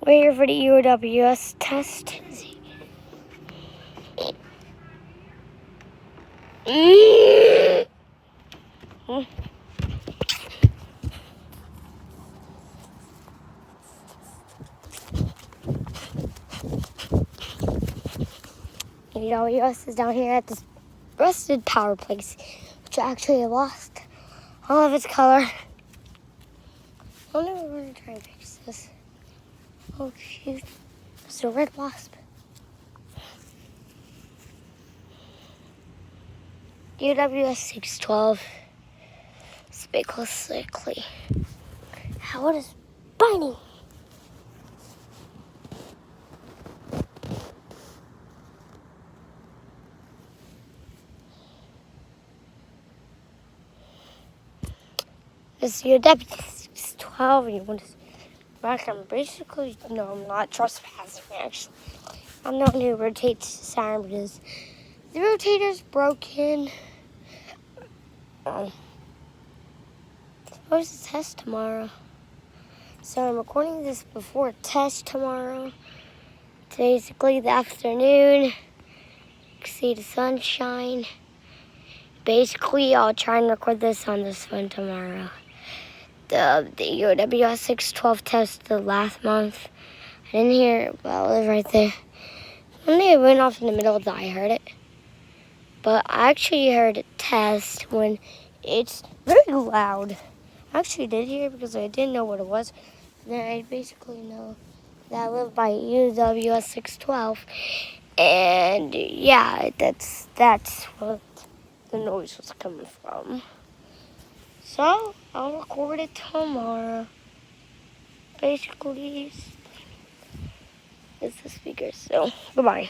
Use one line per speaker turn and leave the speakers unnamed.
We're here for the EOWS test. EOWS is down here at this rusted power place, which actually lost all of its color. I wonder if we're gonna try and fix this. Oh shoot, it's a red wasp. EOWS 612. Spit closely. How is biting? This is your deputy 612. You want to back? I'm basically I'm not trespassing. Actually, I'm not going to rotate the siren because the rotator's broken. Supposed to test tomorrow, so I'm recording this before test tomorrow. It's basically the afternoon. You can see the sunshine. Basically, I'll try and record this on this phone tomorrow. The EOWS 612 test the last month. I didn't hear it, but it was right there. One day it went off in the middle of the I heard it. But I actually heard it test when it's very loud. I actually did hear it because I didn't know what it was. And then I basically know that I live by EOWS 612. And yeah, that's what the noise was coming from. So I'll record it tomorrow. Basically, it's the speaker. So goodbye.